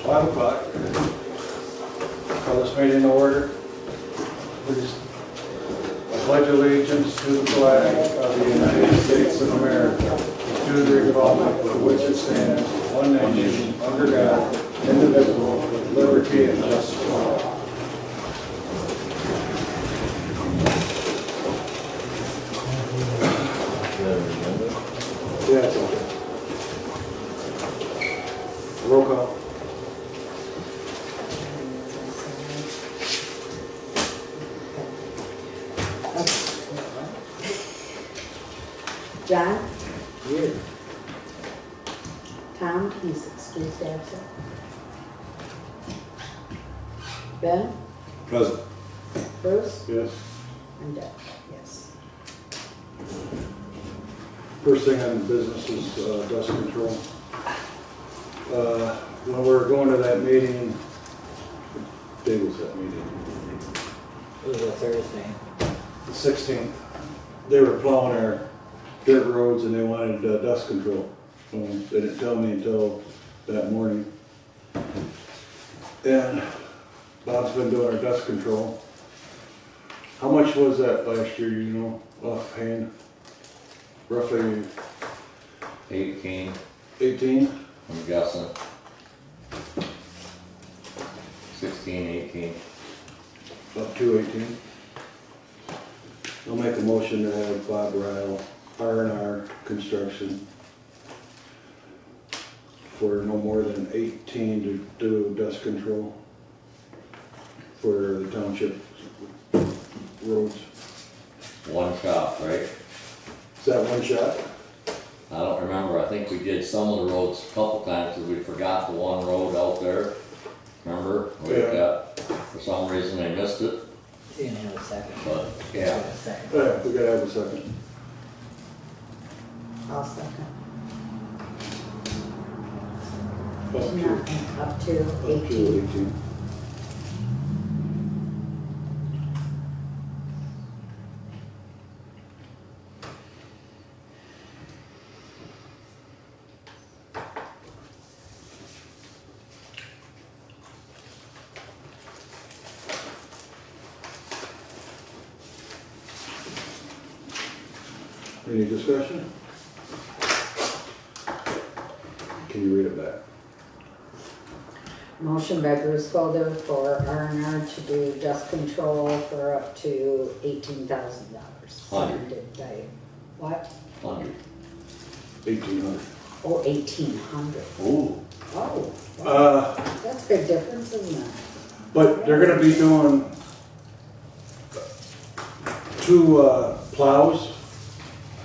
5 o'clock. Call this meeting to order. Please, I pledge allegiance to the flag of the United States of America, to the republic for which it stands, one nation, under God, indivisible, with liberty and justice for all. Yeah, it's okay. Roll call. John? Here. Tom, he's excused absent. Ben? Present. Bruce? Yes. And Deb, yes. First thing on business is dust control. When we were going to that meeting, what day was that meeting? It was a Thursday. The 16th. They were plowing our dirt roads and they wanted dust control. They didn't tell me until that morning. And Bob's been doing our dust control. How much was that last year, you know, offhand? Roughly 18, 18? I'm guessing. 16, 18. Up to 18. I'll make a motion to have Bob Ryle, R&R Construction, for no more than 18 to do dust control for the township roads. One shot, right? Is that one shot? I don't remember. I think we did some of the roads a couple times because we forgot the one road out there. Remember? Yeah. For some reason they missed it. You didn't have a second. But yeah. A second. Yeah, we gotta have a second. I'll second. Up to Up to 18. 18. Any discussion? Can you read it back? Motion by Bruce Folder for R&R to do dust control for up to $18,000. Seconded by, what? 100. 1,800. Oh, 1,800. Ooh. Oh, wow. That's a big difference, isn't it? But they're gonna be doing 2 plows.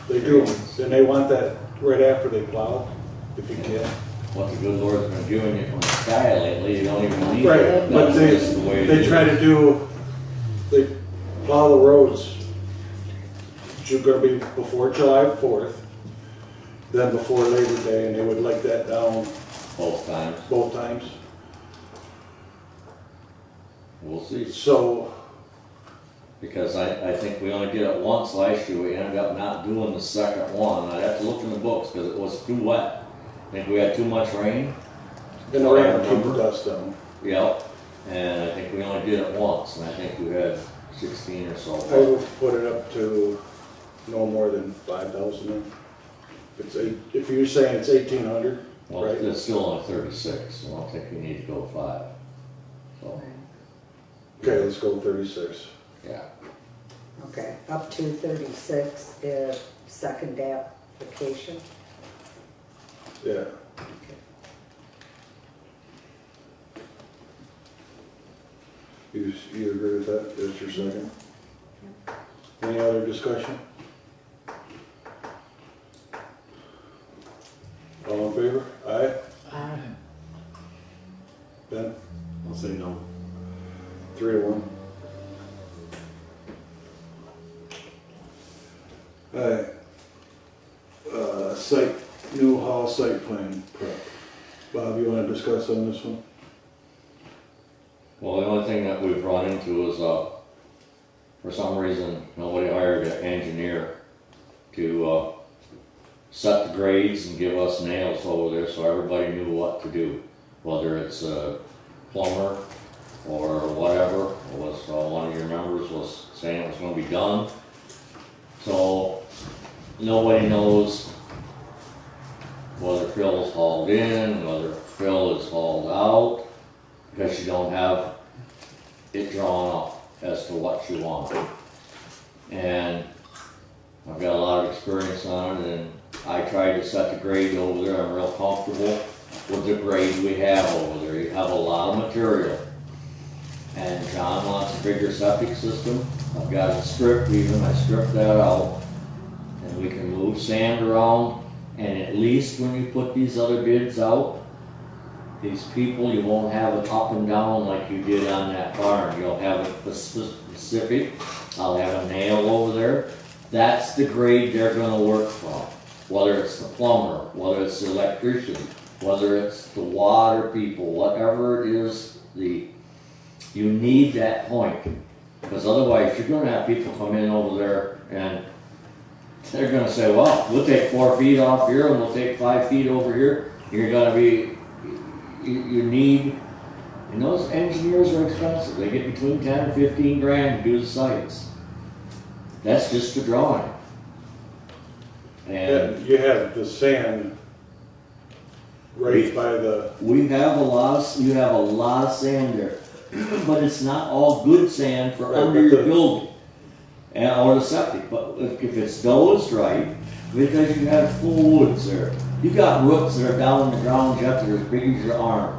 They do, and they want that right after they plow, if you can. What the good Lord's been giving you from the sky lately, you don't even need Right, it. but That's just the way it they is. try to do, they plow the roads. It's gonna be before July 4th, then before Labor Day, and they would like that down Both times. both times. We'll see. So, Because I think we only did it once last year. We ended up not doing the second one. I'd have to look in the books because it was too wet. I think we had too much rain. and the rain will keep the dust down. Yep. And I think we only did it once, and I think we had 16 or I so. will put it up to no more than 5,000. If you're saying it's 1,800, Well, right? it's still only 36, so I don't think we need to go 5. So, Okay, let's go 36. yeah. Okay, up to 36 if second application. Yeah. You agree with that? That's your second? Any other discussion? All in favor? Aye? Ben? I'll say no. 3 to 1. Alright. New hall site plan prep. Bob, you wanna discuss on this one? Well, the only thing that we've run into is, for some reason, nobody hired an engineer to set the grades and give us nails over there so everybody knew what to do. whether it's a plumber or whatever, one of your members was saying it was gonna be done. So, nobody knows whether Phil's hauled in, whether Phil is hauled out, because you don't have it drawn up as to what you want. And I've got a lot of experience on it, and I tried to set the grade over there. I'm real comfortable with the grade we have over there. You have a lot of material. And John wants a bigger septic system. I've got it stripped even, I stripped that out. And we can move sand around, and at least when you put these other bids out, these people, you won't have it up and down like you did on that barn. You'll have it specific. I'll have a nail over there. That's the grade they're gonna work from. Whether it's the plumber, whether it's the electrician, whether it's the water people, whatever it is, you need that point. Because otherwise you're gonna have people come in over there and they're gonna say, well, we'll take 4 feet off here and we'll take 5 feet over here. You're gonna be, you need, and those engineers are expensive. They get between 10 and 15 grand to do the sites. That's just the drawing. And You have the sand right by the, you have a lot of sand there, but it's not all good sand for Right, under but your the- building or the septic. But if it's dozed right, because you have full woods there, you got roots that are down in the ground, Jeff, that are as big as your arm.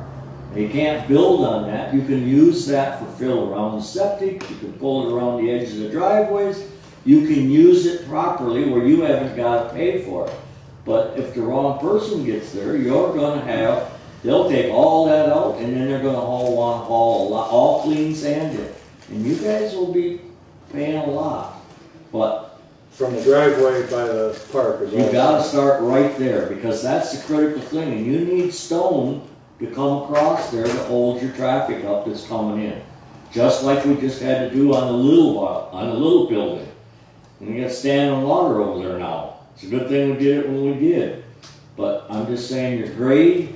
And you can't build on that. You can use that for fill around the septic. You can pull it around the edge of the driveways. You can use it properly where you haven't got to pay for it. But if the wrong person gets there, you're going to they'll take all that out, and then they're going to haul all clean sand in. And you guys will be paying a lot. But from the driveway by the park is all. you got to start right there, because that's the critical thing. And you need stone to come across there to hold your traffic up that's coming in. Just like we just had to do on the little building. And you got standing water over there now. It's a good thing we did it when we did. But I'm just saying your grade,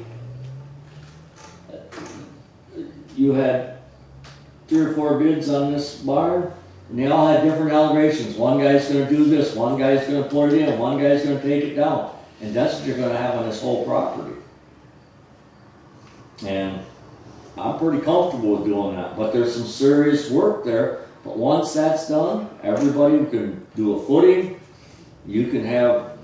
you had 3 or 4 bids on this barn, and they all had different elevations. One guy's gonna do this, one guy's gonna put it in, one guy's gonna take it down. And that's what you're gonna have on this whole property. And I'm pretty comfortable with doing that, but there's some serious work there. But once that's done, everybody can do a footing. You can have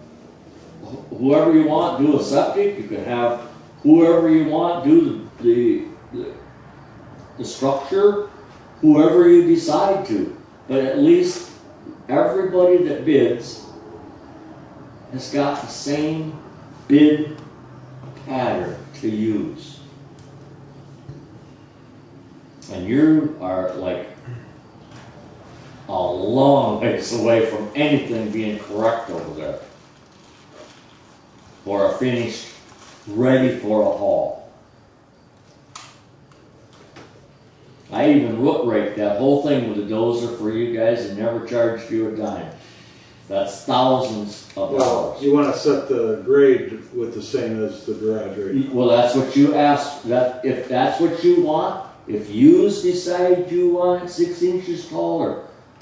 whoever you want do a septic. You can have whoever you want do the structure, whoever you decide to. But at least everybody that bids has got the same bid pattern to use. And you are like a long ways away from anything being correct over there. Or a finished, ready for a haul. I even root raked that whole thing with a dozer for you guys and never charged you a dime. That's thousands of Well, dollars. you wanna set the grade with the same as the garage rate. Well, that's what you asked. If that's what you want, if you decide you want it 6 inches taller,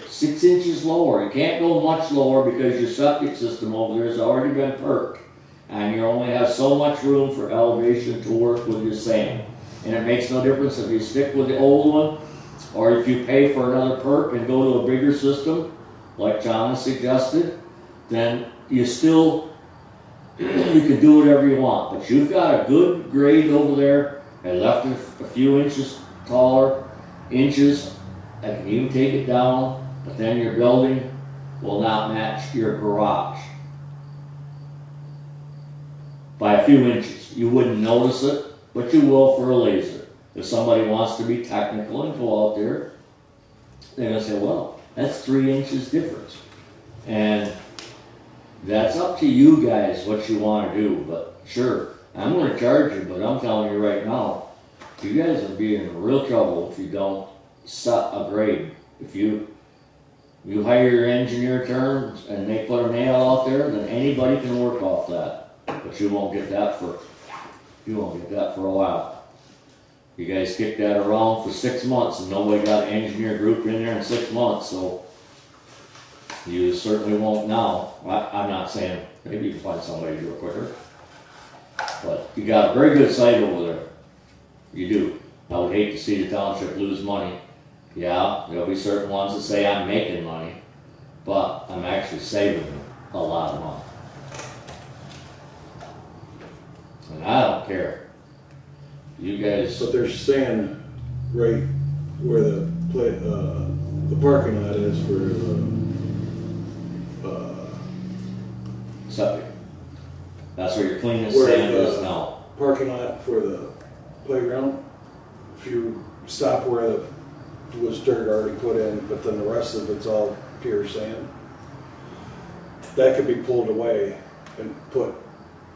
6 inches lower, you can't go much lower because your septic system over there has already been perked. And you only have so much room for elevation to work with your sand. And it makes no difference if you stick with the old one, or if you pay for another perk and go to a bigger system, like John has suggested, then you still, you can do whatever you want. But you've got a good grade over there, and left it a few inches taller, inches, I can even take it down, but then your building will not match your garage by a few inches. You wouldn't notice it, but you will for a laser. If somebody wants to be technical and go out there, they're gonna say, well, that's 3 inches difference. And that's up to you guys what you want to do. But sure, I'm going to charge you, but I'm telling you right now, you guys will be in real trouble if you don't set a grade. If you hire your engineer terms and they put a nail out there, then anybody can work off that. But you won't get that for a while. You guys kicked that around for 6 months and nobody got an engineer group in there in 6 months, so you certainly won't now. I'm not saying, maybe you can find somebody to do it quicker. But you got a very good site over there. You do. I would hate to see the township lose money. Yeah, there'll be certain ones that say I'm making money, but I'm actually saving a lot of money. And I don't care. You guys, But they're saying right where the parking lot is for septic. That's where your cleanest Where sand the- is now. parking lot for the playground. If you stop where the was dirt already put in, but then the rest of it's all pure sand. That could be pulled away and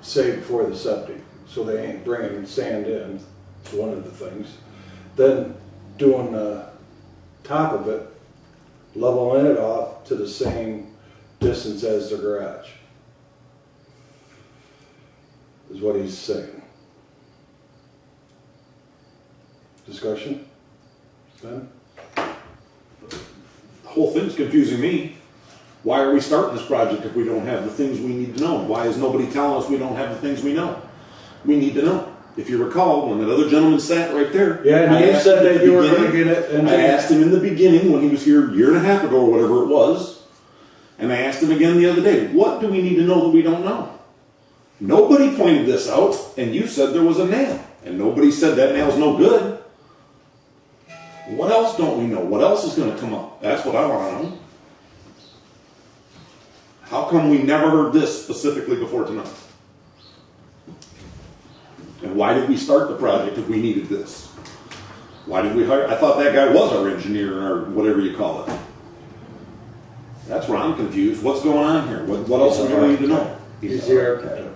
saved for the septic, so they ain't bringing sand in. It's one of the things. Then doing the top of it, leveling it off to the same distance as the garage, is what he's saying. Discussion? Ben? The whole thing's confusing me. Why are we starting this project if we don't have the things we need to know? Why is nobody telling us we don't have the things we know? We need to know. If you recall, when that other gentleman sat right there. Yeah, and I you asked said him at that the you were beginning- gonna get it. And I asked him in the beginning when he was here a year and a half ago or whatever it was, and I asked him again the other day, what do we need to know that we don't know? Nobody pointed this out, and you said there was a nail, and nobody said that nail's no good. What else don't we know? What else is going to come up? That's what I want to know. How come we never heard this specifically before tonight? And why did we start the project if we needed this? Why did we hire? I thought that guy was our engineer or whatever you call it. That's where I'm confused. What's going on here? What else do we need to know? He's the architect.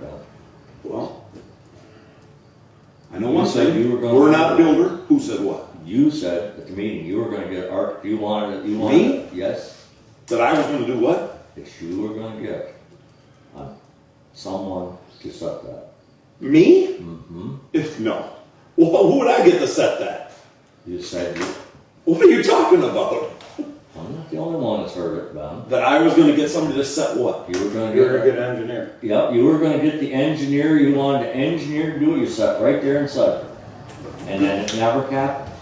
Well, I know You one said thing. you were gonna- We're not a builder. Who said what? You said at the meeting you were gonna get you wanted, Me? yes, That I was going to do what? that you were gonna get someone to set that. Me? Mm-hmm. No. Well, who would I get to set that? You said, What are you talking about? I'm not the only one that's heard it, Ben. That I was going to get somebody to set what? You were gonna You're a get, good engineer. yep, you were gonna get the engineer, you wanted the engineer to do it, you sat right there and said it. And then it never happened.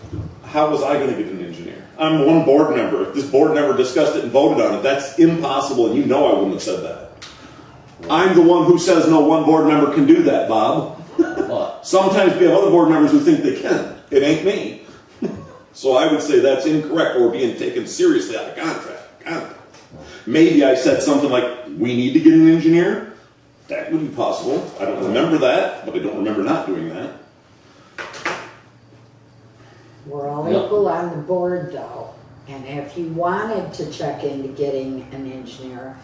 How was I going to get an engineer? I'm one board member. If this board never discussed it and voted on it, that's impossible, and you know I wouldn't have said that. I'm the one who says no one board member can do that, Bob. But Sometimes we have other board members who think they can. It ain't me. So I would say that's incorrect or being taken seriously out of contract. Maybe I said something like, we need to get an engineer. That would be possible. I don't remember that, but I don't remember not doing that. We're all Yeah. equal on the board though, and if you wanted to check into getting an engineer,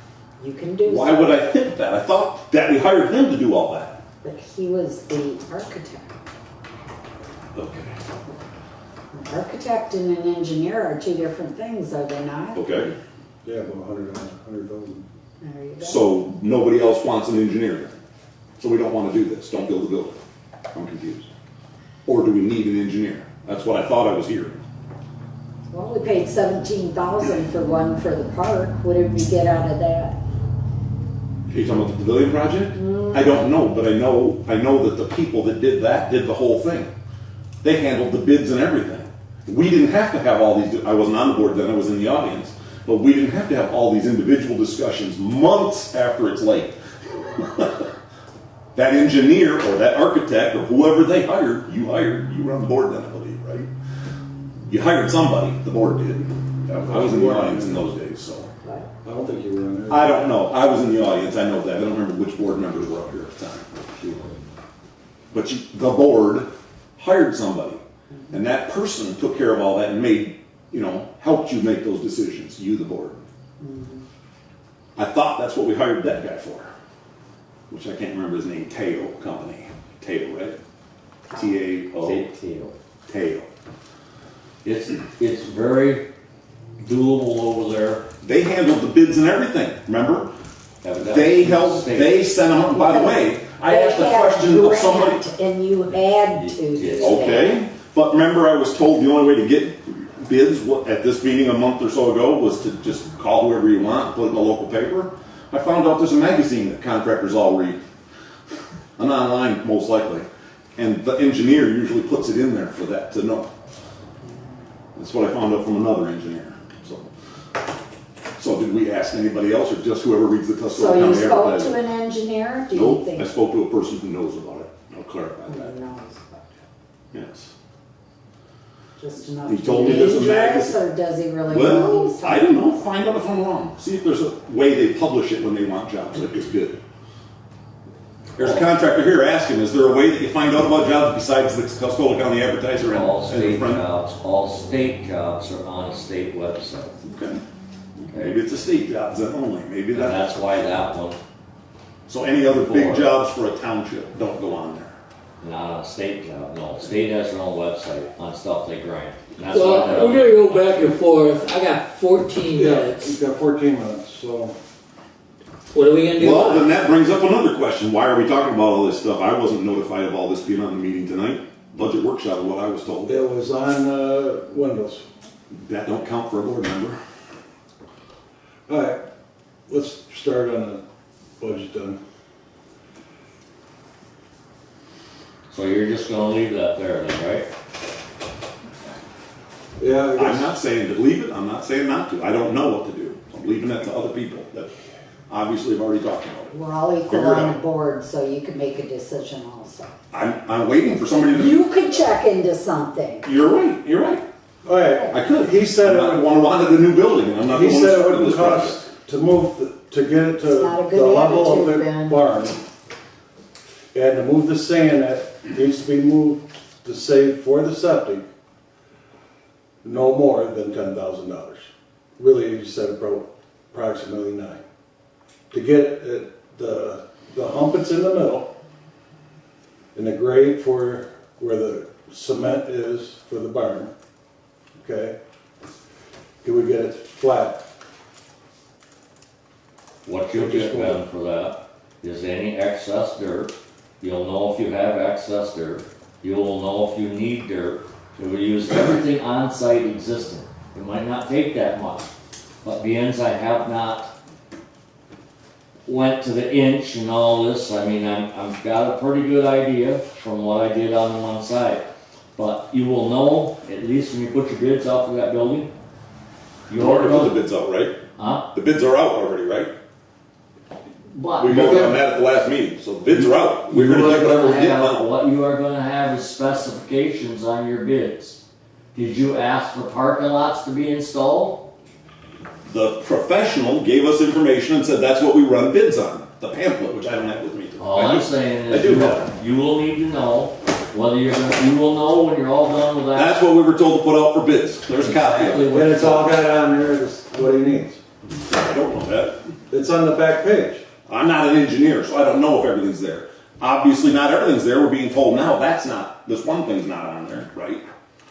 you can do so. Why would I think that? I thought that we hired him to do all that. But he was the architect. Okay. An architect and an engineer are two different things, are they not? Okay. Yeah, about 100,000. There you go. So nobody else wants an engineer. So we don't want to do this. Don't build a building. I'm confused. Or do we need an engineer? That's what I thought I was hearing. Well, we paid $17,000 for one for the park. What did we get out of that? Are you talking about the pavilion project? I don't know, but I know that the people that did that did the whole thing. They handled the bids and everything. We didn't have to have all these, I wasn't on the board then, I was in the audience, but we didn't have to have all these individual discussions months after it's late. That engineer or that architect or whoever they hired, you were on the board then, I believe, right? You hired somebody, the board did. I was in the audience in those days, so. What? I don't think you were on there. I don't know. I was in the audience. I know that. I don't remember which board members were up here at the time. But the board hired somebody, and that person took care of all that and made, helped you make those decisions. You, the board. I thought that's what we hired that guy for, which I can't remember his name. Teo Company. Teo, right? T-A-O. Teo. it's very doable over there. They handled the bids and everything. Remember? Evidently. They sent them up. By the way, I They asked a had question of somebody. grant, and you had to. Yes. Okay, But remember, I was told the only way to get bids at this meeting a month or so ago was to just call whoever you want, put it in the local paper. I found out there's a magazine that contractors all read. And online, most likely. And the engineer usually puts it in there for that to know. That's what I found out from another engineer. So did we ask anybody else or just whoever reads the So Tuscaloosa you County spoke to Advertiser? an engineer? Do you Nope, think? I spoke to a person who knows about it. I'll clarify Who that. knows? Yes. Just enough He to told be me there's a dangerous, magazine. or does he really know what Well, he's I talking don't know. about? Find out if I'm wrong. See if there's a way they publish it when they want jobs like this bid. There's a contractor here asking, is there a way that you find out about jobs besides the Tuscola County Advertiser and All the state front? jobs are on a state website. Okay. Maybe it's a state jobs then only. Maybe And that. that's why that one, So any other big For- jobs for a township don't go on there. not on a state job, no, state has their own website on stuff they grant. And that's Well, why that we're gonna go back and forth. I got 14 Yeah, minutes. we've got 14 minutes, so. What are we gonna do? Well, then that brings up another question. Why are we talking about all this stuff? I wasn't notified of all this being on the meeting tonight. Budget workshop is what I was told. It was on Windows. That don't count for a board member. All right, let's start on the budget then. So you're just gonna leave that there then, right? Yeah, I I'm guess. not saying to leave it. I'm not saying not to. I don't know what to do. I'm leaving that to other people that obviously have already talked about it. We're all equal Figure it on out. the board, so you can make a decision also. I'm waiting for somebody to. You could check into something. You're right. You're right. All right, I could. He said it I would- wanted a new building, and I'm not. he the one said it starting wouldn't this project. cost to move, to get it to It's not a the good level of attitude, the Ben. barn. And to move the sand that needs to be moved to save for the septic, no more than $10,000. Really, he said approximately 9. To get it, the hump that's in the middle, and the grade for where the cement is for the barn, okay? Can we get it flat? What you'll get then for that is any excess dirt. You'll know if you have excess dirt. You will know if you need dirt. We will use everything on site existing. It might not take that much, but being I have not went to the inch and all this, I mean, I've got a pretty good idea from what I did on one side. But you will know, at least when you put your bids out for that building, You already put the bids out, right? huh? The bids are out already, right? But We voted on that at the last meeting, so the bids are out. We're gonna get whatever we're getting out. What you are gonna have is specifications on your bids. Did you ask for parking lots to be installed? The professional gave us information and said that's what we run bids on. The pamphlet, which I don't have with me. All I I'm do- saying I is, do have. you will need to know whether you're gonna, you will know when you're all done with that. That's what we were told to put out for bids. There's a copy of it. And it's all got on there, just what he needs. I don't know that. It's on the back page. I'm not an engineer, so I don't know if everything's there. Obviously, not everything's there. We're being told now that's not, this one thing's not on there, right?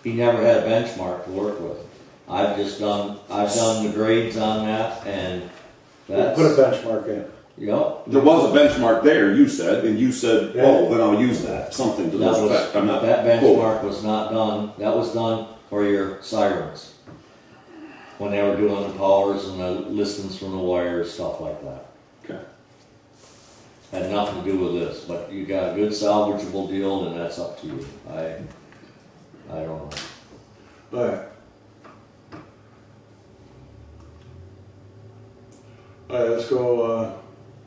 He never had a benchmark to work with. I've done the grades on that and that's. Put a benchmark in. Yep. There was a benchmark there, you said, and you said, Yeah. oh, then I'll use that, something to That this was, effect. I'm not. that quoting. benchmark was not done, that was done for your sirens. When they were doing the powers and the listings from the wires, stuff like that. Okay. Had nothing to do with this, but you got a good salvageable deal and that's up to you. I don't know. All right. All right, let's go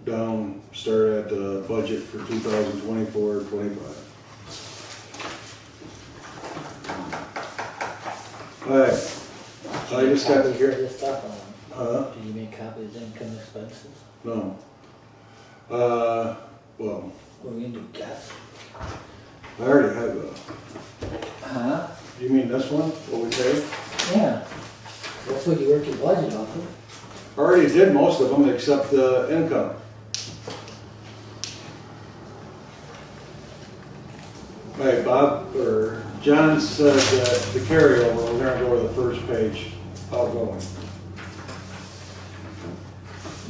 down, start at the budget for 2024-25. All right, I just got to Copies hear, of this stuff on. huh? Did you make copies of income expenses? No. Well, What are we gonna do, guess? I already have a, Huh? you mean this one, what we paid? Yeah. That's what you work your budget off of. I already did most of them except the income. All right, Bob, or John said that the carryover, we're gonna go to the first page, outgoing.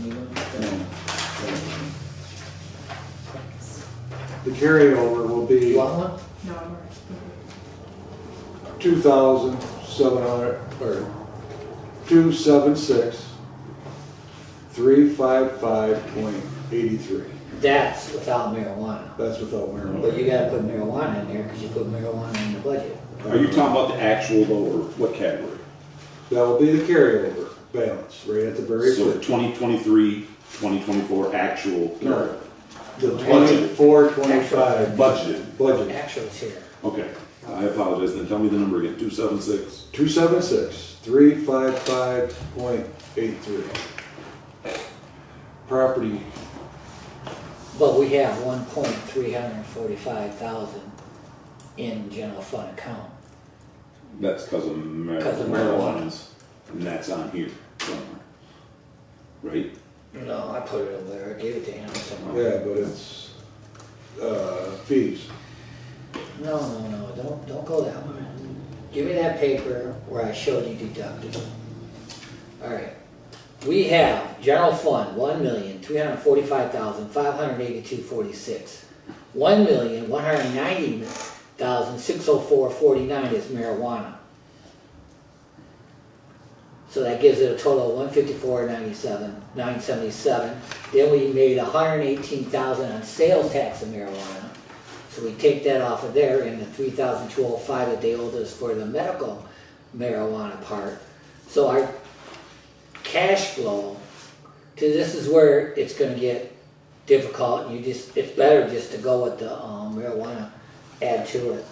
You know, The carryover will be, You want one? No, 2,700, or 276, 355.83. That's without marijuana. That's without But marijuana. you gotta put marijuana in there, cause you put marijuana in the budget. Are you talking about the actual though, or what category? That will be the carryover balance, right at the very So first. 2023, 2024 actual No. The 24-25 budgeted. budget, Actual's here. Okay, I apologize, then tell me the number again, 276. 276, 355.83. Property, But we have 1,345,000 in general fund account. That's because of 'Cause of marijuana. marijuana, and that's on here somewhere, right? No, I put it over there, I gave it to him somewhere. yeah, but it's, fees. No, don't go that way. Give me that paper where I showed you deducted. All right. We have general fund, 1,345,582.46. 1,190,604.49 is marijuana. So that gives it a total of 154,977. Then we made 118,000 on sales tax of marijuana. So we take that off of there and the 3,205 that they owed us for the medical marijuana part. So our cash flow, cause this is where it's gonna get difficult, it's better just to go with the marijuana, add to it.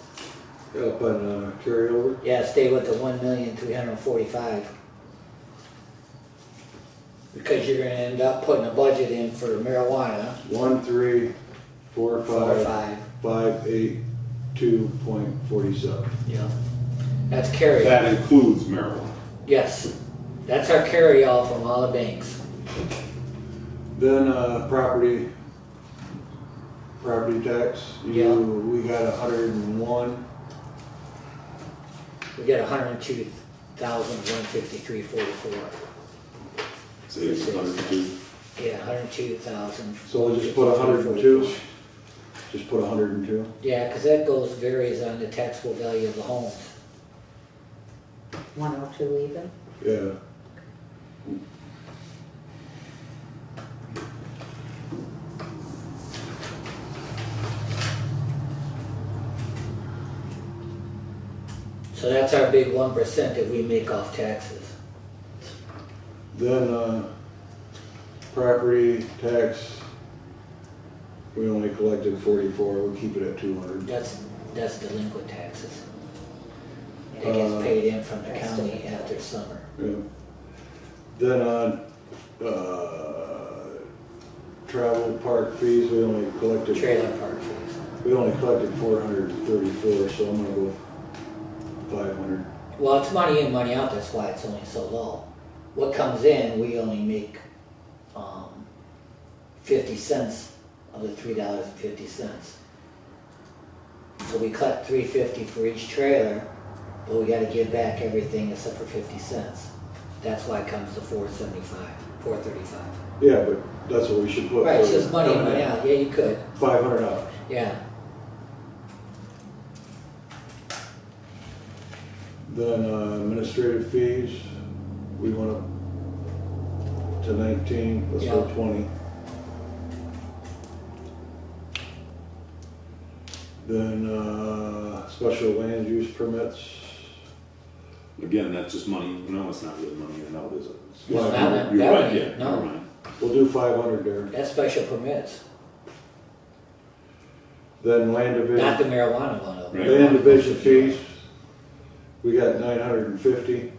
Up on carryover, Yeah, stay with the 1,345,000. Because you're gonna end up putting a budget in for marijuana, 1,345,582.47. 582.47. Yeah. That's carry. That includes marijuana. Yes, that's our carry all from all the banks. Then, property tax, Yeah. we got 101, We get 102,153.44. Say it's 102. Yeah, 102,000. so we'll just put 102, just put 102. Yeah, because that varies on the taxable value of the homes. 102 even? Yeah. So that's our big 1% that we make off taxes. Then, property tax, we only collected 44, we'll keep it at 200. That's delinquent taxes. It gets paid in from the county after summer. Yeah. Then on, travel park fees, we only collected. Trailer park fees. We only collected 434, so I'm gonna go 500. Well, it's money in, money out, that's why it's only so low. What comes in, we only make 50 cents of the $3.50. So we collect $3.50 for each trailer, but we gotta give back everything except for 50 cents. That's why it comes to 475, 435. Yeah, but that's what we should put. Right, it's for just money in, coming money out, yeah, you could, $500. yeah. Then administrative fees, we went up to 19, let's go Yeah. 20. Then special land use permits, Again, that's just money. No, it's not really money in and out, is it? No, Well, that You're one right, ain't, yeah, no. never mind. we'll do 500 there. That's special permits, Then land not division, the marijuana one though. Right. land division fees, we got 950.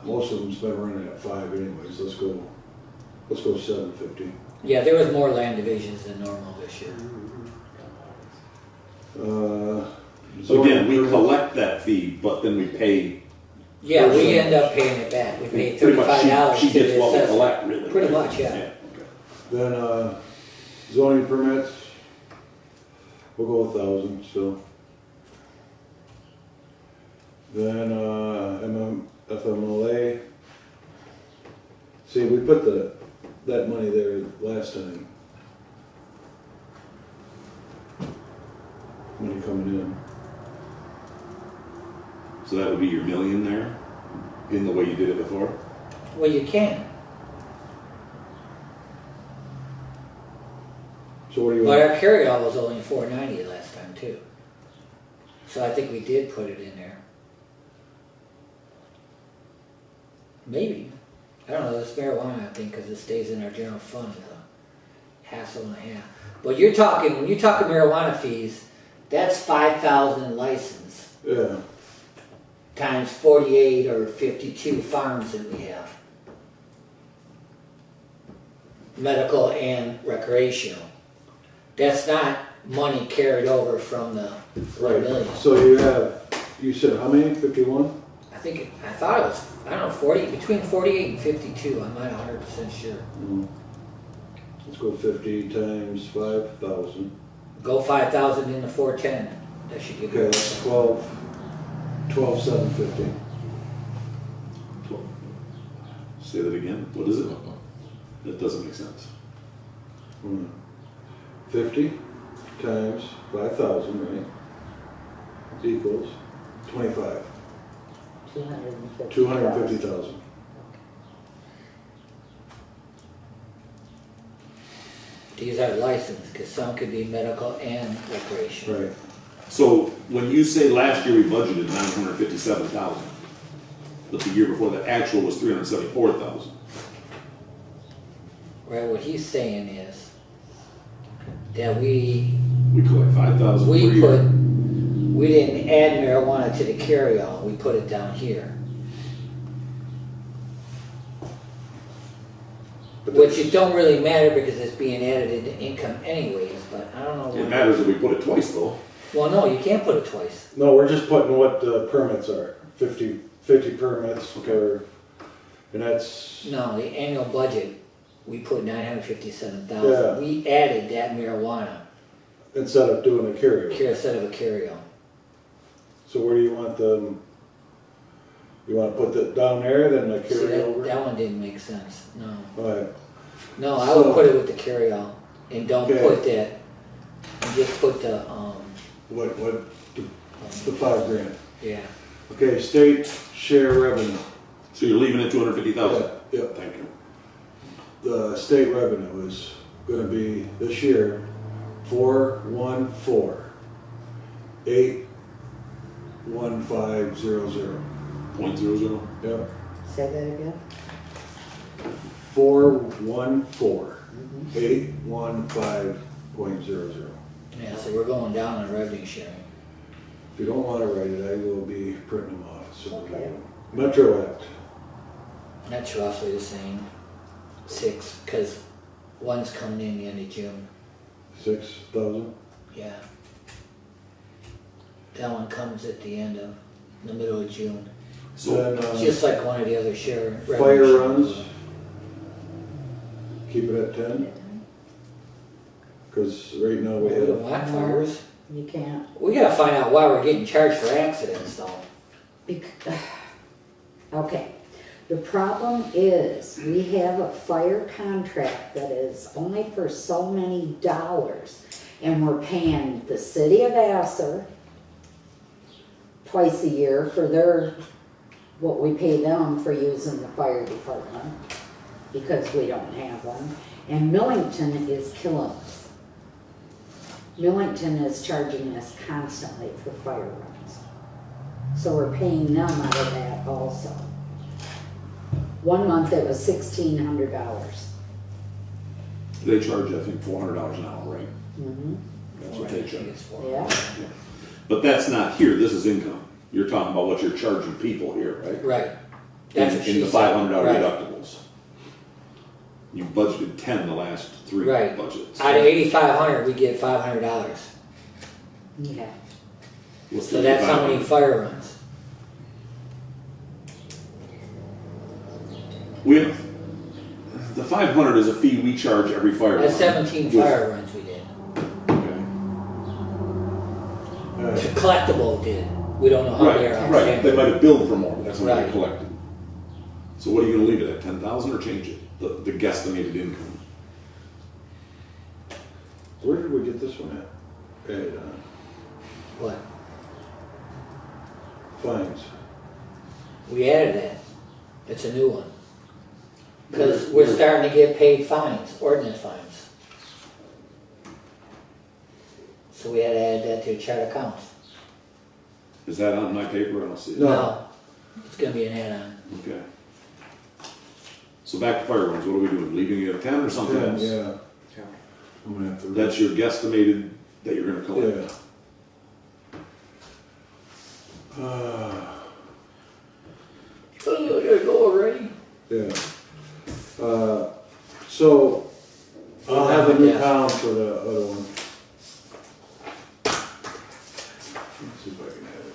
Most of them's been running at 5 anyways, let's go 750. Yeah, there was more land divisions than normal this year. So again, we zoning collect that fee, but then we pay. Yeah, we end up paying it back, we pay Pretty much, $35 she to gets the what we assessor. collect, really. Pretty right? much, yeah. Okay. Then, zoning permits, we'll go 1,000, so. Then, FMLA. See, we put that money there last time. money coming in. So that would be your million there, in the way you did it before? Well, you can, So what do you but want? our carryout was only $490 last time too. So I think we did put it in there. Maybe. I don't know, this marijuana, I think, because it stays in our general fund, is a hassle and a half. But you're talking, when you talk marijuana fees, that's 5,000 license Yeah, times 48 or 52 farms that we have. Medical and recreational. That's not money carried over from the 1 right. million. So you said how many? 51? I thought it was, I don't know, 40, between 48 and 52, I'm not 100% sure. Let's go 50 times 5,000. Go 5,000 into 410, that should give you. Okay, 12,750. Say that again, what is it? That doesn't make sense. 50 times 5,000, right? Equals 25. 250,000. These are licensed, because some could be medical and recreational. Right. So when you say last year we budgeted 957,000, but the year before the actual was 374,000. Right, what he's saying is that we collect 5,000 per year. we didn't add marijuana to the carry-on, we put it down here. But Which it don't really matter because it's being added into income anyways, but I don't know. It matters if we put it twice though. Well, no, you can't put it twice. No, we're just putting what the permits are. 50 permits per, and that's, No, the annual budget, we put 957,000. Yeah. We added that marijuana instead of doing a carryover. instead of a carry-on. So where do you want them? You want to put that down there, then the See, carryover? that one didn't make sense, no. Right. No, I So- would put it with the carry-on and don't Okay. put that, and just put the, What, the 5 grand. yeah. Okay, state share revenue. So you're leaving it 250,000? Yeah. Thank you. The state revenue is gonna be this year 414 81500. 0.00? Yep. Say that again? 414 815.00. Yeah, so we're going down on revenue sharing. If you don't want to write it, I will be printing them off. So Okay. Metro Act. That's roughly the same, 6, because one's coming in the end of June, 6,000. yeah. That one comes at the end of, the middle of June, So Then just like one of the other share. revenue fire shares. runs. Keep it at 10. Because right now we We don't have. want fires. You can't. We gotta find out why we're getting charged for accidents though. Okay, the problem is, we have a fire contract that is only for so many dollars, and we're paying the city of Vassar twice a year for what we pay them for using the fire department, because we don't have one, and Millington is killing us. Millington is charging us constantly for fire runs. So we're paying them out of that also. One month it was $1,600. they charge, I think, $400 an hour, right? Mm-hmm. That's what they I think charge. it's 4. Yeah, But that's not here, this is income. You're talking about what you're charging people here, right? Right. That's what In she the said. $500 Right. deductibles. You budgeted 10 the last 3 Right. budgets. Out of 8,500, we get $500. yeah. What's So that's how many 55? fire runs. We have, the 500 is a fee we charge every fire. That's run. 17 With- fire runs we did. Okay. Collectible did. We don't know how they are Right, right. They outstanding. might have billed for more, but that's not what Right. they collected. So what are you gonna leave it at, 10,000 or change it? The guesstimated income? Where did we get this one at? Okay, What? Fines. We added that. It's a new one. Because we're starting to get paid fines, ordinance fines. So we had to add that to the chart accounts. Is that on my paper? I don't see it. No. It's gonna be an add-on. Okay. So back to fire ones, what are we doing? Leaving it at 10 or something else? Yeah. I'm gonna have to. That's your guesstimated that you're gonna collect? Yeah. Oh, you gotta go already? Yeah. So, I'll have a new Yeah. count for the other one. Let's see if I can have it.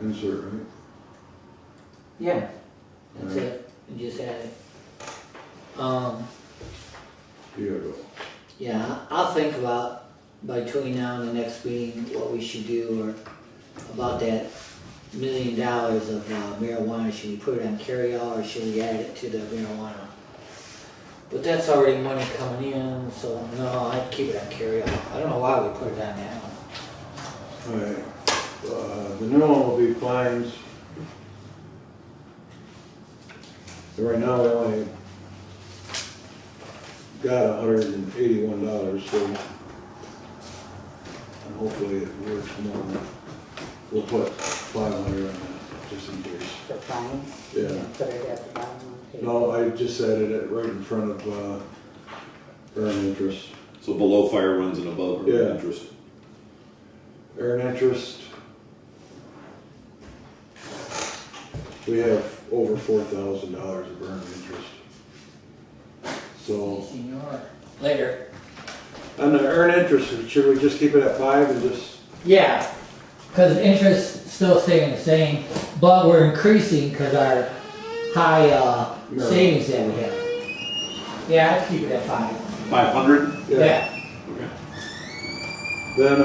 Insert, right? Yeah. That's it. You just add it. You gotta go. Yeah, I'll think about between now and the next meeting what we should do or about that $1 million of marijuana. Should we put it on carry-all or should we add it to the marijuana? But that's already money coming in, so no, I'd keep it on carry-all. I don't know why we put it on that one. Alright, the new one will be fines. Right now, we only got $181, so and hopefully it works more. We'll put 500 on that, just in case. For fines? Yeah. Put it at the bottom of the page. No, I just added it right in front of earned interest. So below fire runs and above Yeah. interest. Earned interest. We have over $4,000 of earned interest. So, Senor. Later. on the earned interest, should we just keep it at 5 and just, Yeah, because interest still staying the same, but we're increasing because our high savings that we have. Yeah, I'd keep it at 5. 500? Yeah. Okay. then,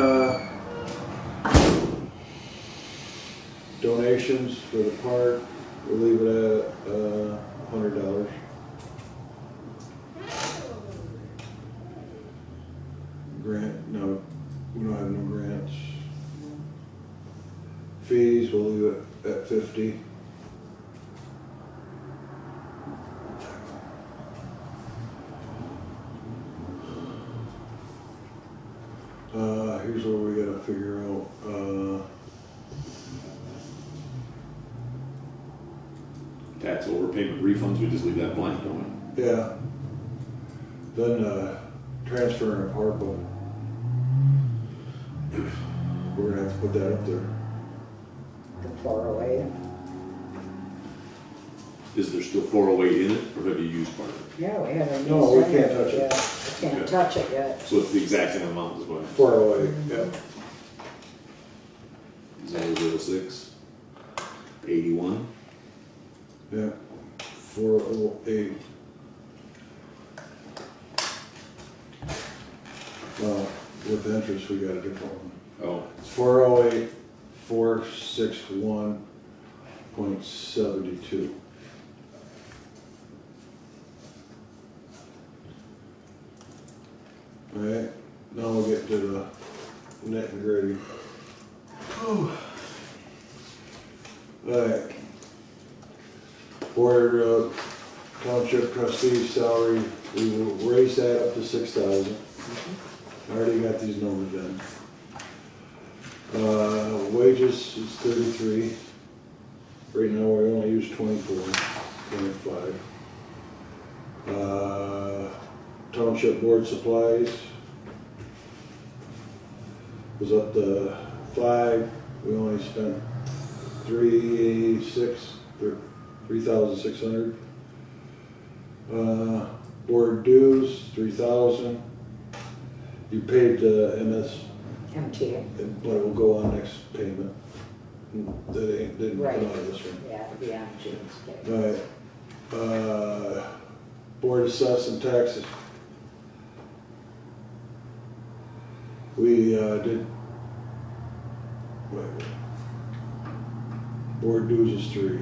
donations for the park, we'll leave it at $100. Grant, no, we don't have no grants. Fees, we'll leave it at 50. Here's what we gotta figure out, Tax overpayment refunds, we just leave that blank, don't we? yeah. Then, transfer in ARPA. We're gonna have to put that up there. The 408. Is there still 408 in it, or have you used part of it? Yeah, we haven't. No, we used any can't of touch it. yet. We can't Okay. touch it yet. So it's the exact same amount as what? 408, yeah. 006, 81. Yeah, 408. With interest, we got a different one. Oh, It's 408, 461.72. All right, now we'll get to the net and gritty. All right. Board Township Trustees salary, we will raise that up to 6,000. I already got these numbers in. Wages is 33. Right now we only use 24.5. Township board supplies was up to 5. We only spent 3,600. Board dues 3,000. You paid MS, MTA. but it will go on next payment. That didn't come out Right. of this one. Yeah, it'll be on June's pay. Right. Board assessment taxes. We did. Wait. Board dues is 3.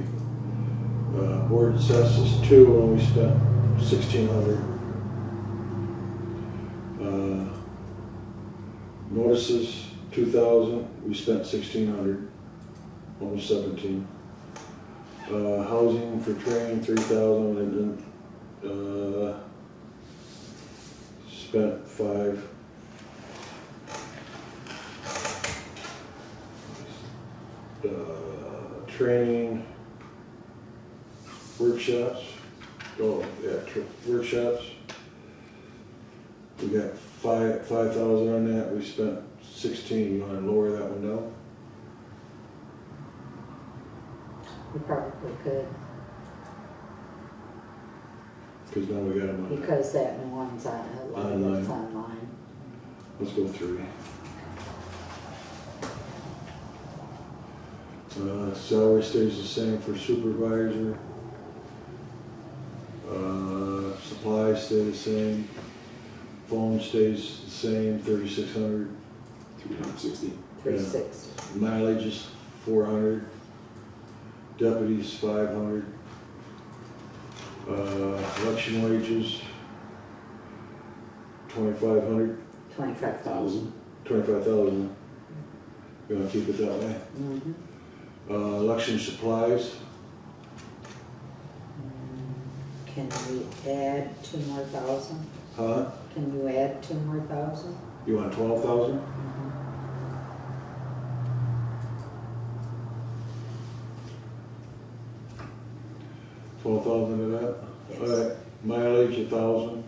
Board assesses 2 and we spent 1,600. Notices 2,000, we spent 1,600, almost 17. Housing for training 3,000 and then spent 5. Training workshops. Oh yeah, workshops. We got 5,000 on that. We spent 16. You want to lower that one down? We probably could, Because now we got them on. because that new one's on, a lot of it's Online. online. Let's go 3. Salary stays the same for supervisor. Supplies stay the same. Phone stays the same, 3,600. 360. 360. Mileage is 400. Deputies 500. Election wages 2,500. 25,000. 25,000. You want to keep it that way? Mm-hmm. Election supplies, Can we add 2 more thousand? huh? Can you add 2 more thousand? You want 12,000? $12,000 of that? Yes. All right, mileage 1,000.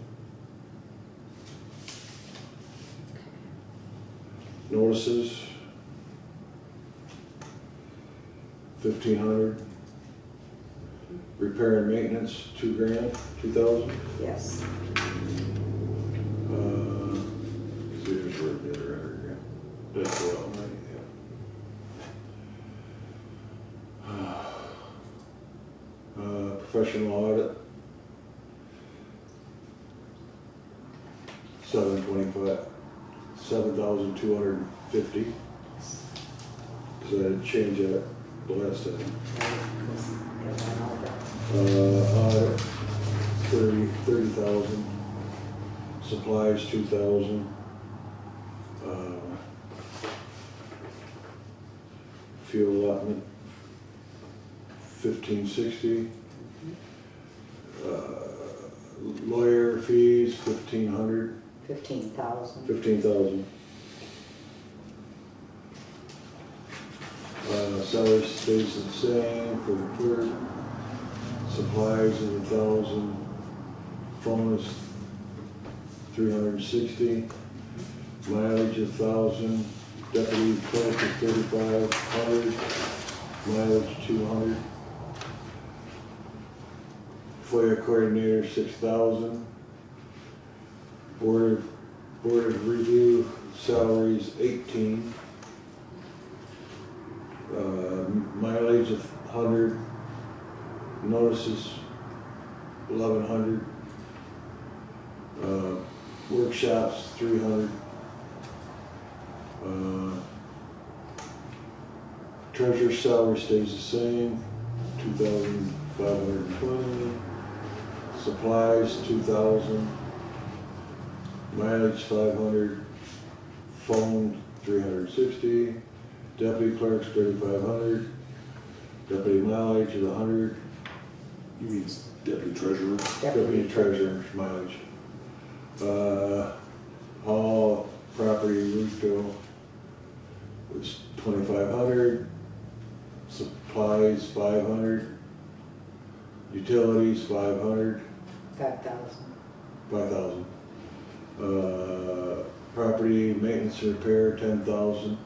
Notices 1,500. Repair and maintenance, $2,000, 2,000. Yes. See, there's where the other area. That's the oil money, yeah. Professional audit. 725, 7,250. Cause I didn't change that the last time. Audit, 30,000. Supplies, 2,000. Fuel allotment, 1,560. Lawyer fees, 1,500. 15,000. 15,000. Salary stays the same for the clerk. Supplies is 1,000. Phone is 360. Mileage 1,000. Deputy clerk is 3,500. Mileage 200. FOIA coordinator 6,000. Board of review salaries 18. Mileage 100. Notices 1,100. Workshops 300. Treasurer's salary stays the same, 2,520. Supplies 2,000. Mileage 500. Phone 360. Deputy clerk's 3,500. Deputy mileage is 100. You mean deputy treasurer? Deputy treasurer's mileage. Hall property roof bill was 2,500. Supplies 500. Utilities 500. 5,000. 5,000. Property maintenance and repair 10,000.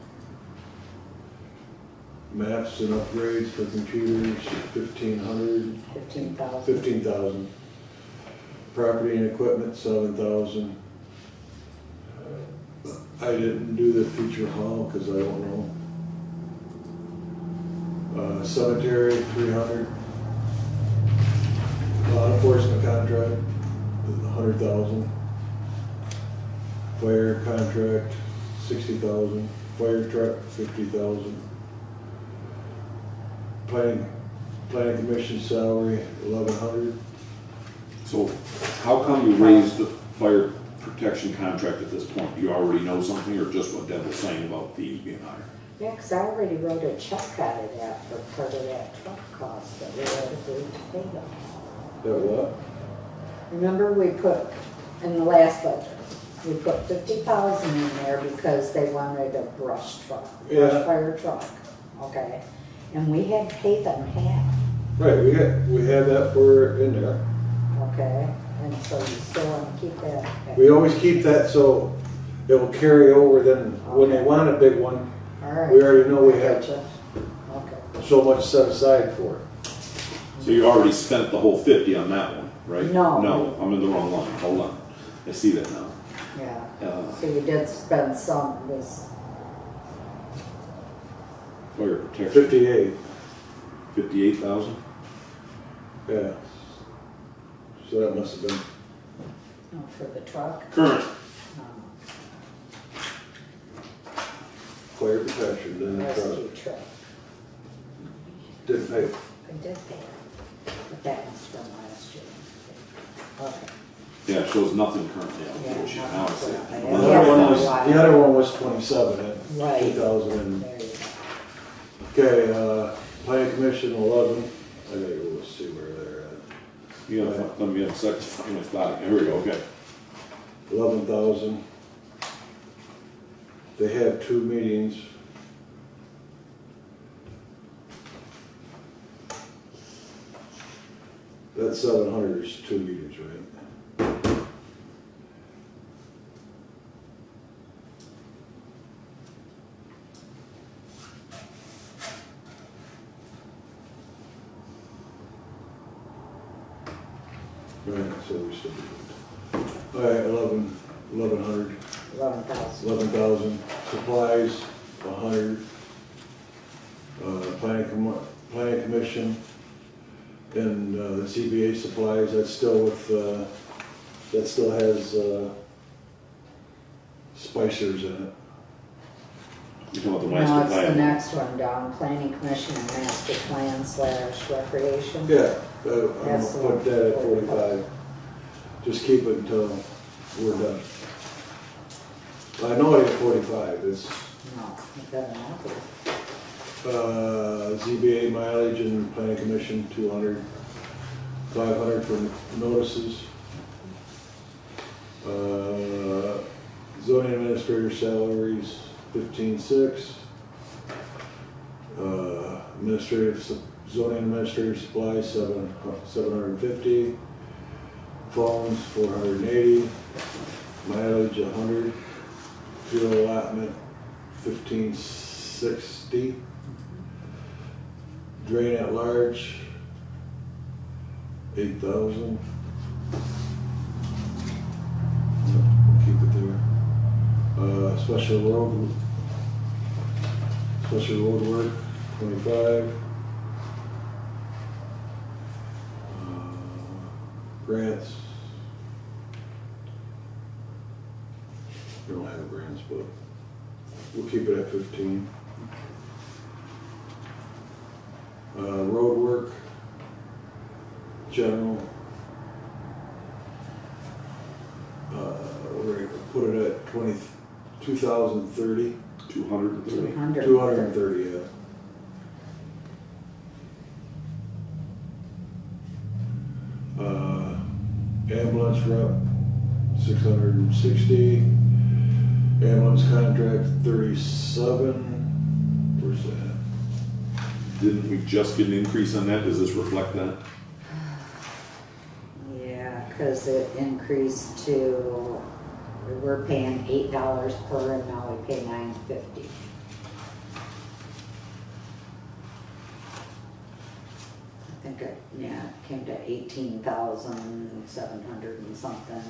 Maps and upgrades for computers 1,500. 15,000. 15,000. Property and equipment, 7,000. I didn't do the feature hall because I don't know. Cemetery, 300. Law enforcement contract, 100,000. Fire contract, 60,000. Fire truck, 50,000. planning commission salary, 1,100. So how come you raised the fire protection contract at this point? Do you already know something or just what Deb was saying about fees being higher? Yeah, 'cause I already wrote a check out of that for part of that truck cost that we had agreed to pay them. That what? Remember we put, in the last budget, we put 50,000 in there because they wanted a brush truck, Yeah. brush fire truck, okay? And we had to pay them half, Right, we had that for in there. okay? And so you still want to keep that. We always keep that so it will carry over then when they want a big one, All right. we already know we I have gotcha. Okay. so much set aside for it. So you already spent the whole 50 on that one, right? No. No, I'm in the wrong line. Hold on. I see that now. Yeah, Uh, so you did spend some this, Fire protection, 58, 58,000? yeah. So that must have been, for the truck. Current. fire protection, then the truck. Rescue truck. Didn't pay. I did pay it, but that was from last year. Okay. Yeah, it shows nothing currently out there. Yeah, Now I see it. nothing. The Yeah. other one was, the other one was 27 at Right. 2000. There you go. Okay, planning commission 11. I think we'll see where they're at. You gotta, let me get a second, find my spot. Here we go, okay. 11,000. They have 2 meetings. That's 700 is 2 meetings, right? Right, so we still do it. All right, 1,100. 11,000. 11,000, supplies, 100. Planning commission, and the CBA supplies, that's still with, that still has spicers in it. You talking about the No, master it's the plan? next one down, planning commission and master plan / recreation. Yeah, I'm gonna That's the put that at one. 45. Just keep it until we're done. I know it ain't 45, it's No, it better not be. ZBA mileage and planning commission, 200, 500 for notices. Zoning administrator salaries, 15,600. Zoning administrator supplies, 750. Phones, 480. Mileage, 100. Fuel allotment, 1560. Drain at large, 8,000. Keep it there. Special road work, 25. Grants. We don't have grants, but we'll keep it at 15. Road work, general. We're gonna put it at 2,030. 230. 200. 230, yeah. Ambulance rep, 660. Ambulance contract, 37. Where's that? Didn't we just get an increase on that? Does this reflect that? Yeah, because it increased to, we were paying $8 per and now we pay $9.50. I think it, yeah, it came to 18,700 and something.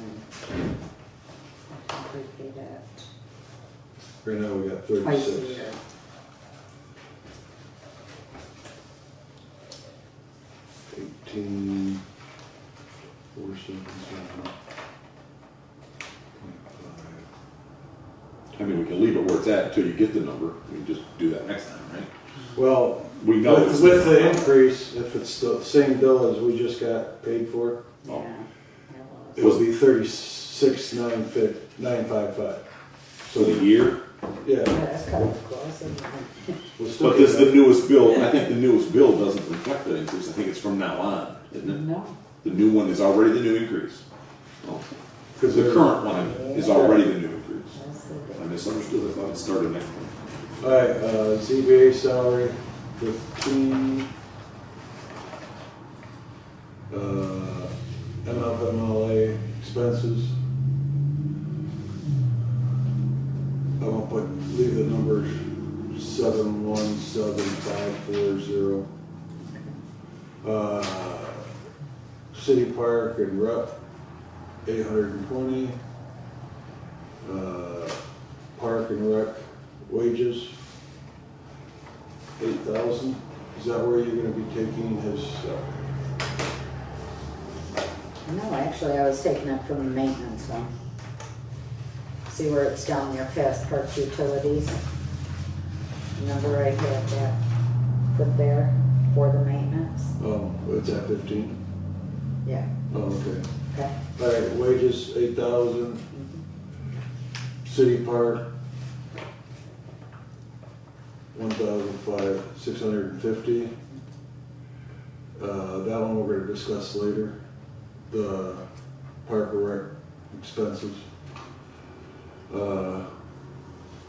I think we paid that Right now we got twice a 36. year. $18,477. 25. I mean, we can leave it where it's at until you get the number. We can just do that next time, right? Well, We know it's. With the increase, if it's the same bill as we just got paid for, Oh. Yeah. it would be 36,955. For the year? Yeah. That's kind of close, isn't it? we'll still But get this, the that. newest bill, I think the newest bill doesn't reflect that increase, I think it's from now on, isn't it? No. The new one is already the new increase. Oh. Because The they're- current one is already the new increase. That's the I big- misunderstood, I thought it started next month. All right, ZBA salary, 15. MLA expenses. I'm gonna leave the numbers 717540. City Park and Rep, 820. Park and Rec wages, 8,000. Is that where you're gonna be taking his, No, actually, I was taking it from the maintenance one. See where it's down there past park utilities? Remember I had that put there for the maintenance? it's at 15? Yeah, Oh, okay. okay. All right, wages, 8,000. City Park, 1,650. That one we're gonna discuss later. The Park and Rec expenses.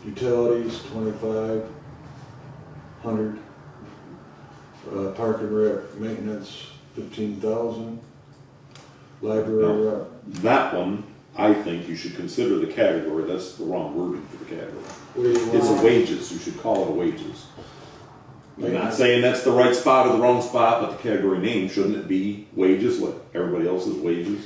Utilities, 2,500. Park and Rec maintenance, 15,000. Library rep, That one, I think you should consider the category, that's the wrong wording for the category. what do you It's a want? wages, you should call it a wages. I'm not saying that's the right spot or the wrong spot, but the category name, shouldn't it be wages, like everybody else's wages?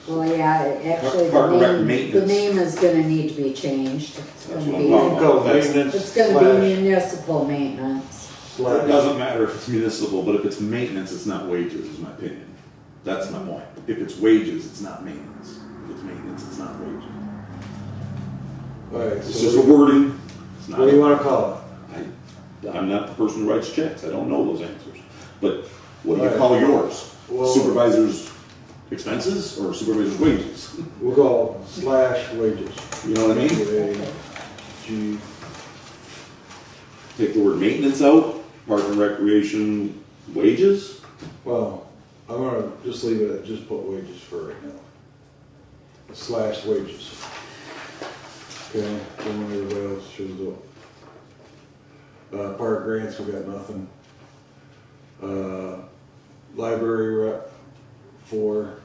Well, yeah, actually, Park and Rec the name maintenance. is gonna need to be changed. It's That's gonna what I'm talking be, Go That's- maintenance it's gonna be slash, municipal maintenance. It slash, doesn't matter if it's municipal, but if it's maintenance, it's not wages, is my opinion. That's my point. If it's wages, it's not maintenance. If it's maintenance, it's not wages. all right, It's so just a wording. It's not. what do you wanna call I'm not the person who writes checks, I don't know those answers. But what do you Alright. call yours? Well- Supervisor's expenses or supervisor's wages? it? We'll go slash wages. You know what I mean? G, Take the word maintenance out, park and recreation wages. well, I'm gonna just leave it at, just put wages for right now. Slash wages. Okay, then when everybody else shows up. Park grants, we got nothing. Library rep, 4.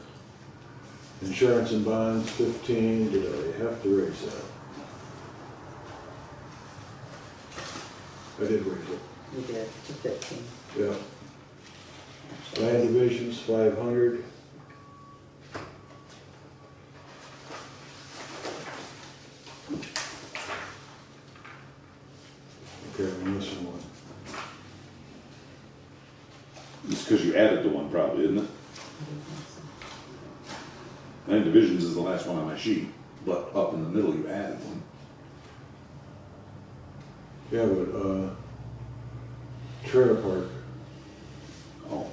Insurance and bonds, 15. Did I have to raise that? I did raise it, You did, to 15. yeah. Land divisions, 500. Okay, I'm missing one. It's because you added the one probably, isn't it? Land divisions is the last one on my sheet, but up in the middle you added one. Yeah, but, trailer park, Oh,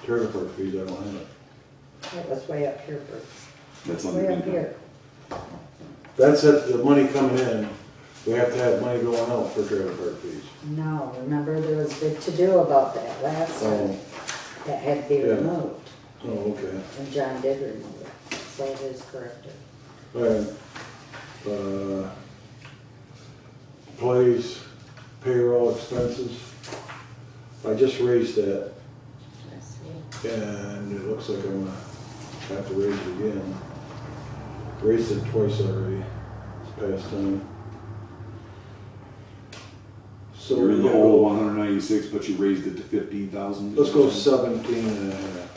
trailer park fees, I don't have it. That was way up here, Bruce. that's under Way up income. here. That's it, the money coming in, we have to have money going out for trailer park fees. No, remember there was a big to-do about that last time. Oh, That had to be Yeah. removed, oh, okay. and John did remove it, so it is corrected. Alright, employees, payroll expenses, I just raised that, I see. and it looks like I'm gonna have to raise it again. Raised it twice already, this past time. So You're in the we whole go, 196, but you raised it to 15,000. let's go 17 and a half.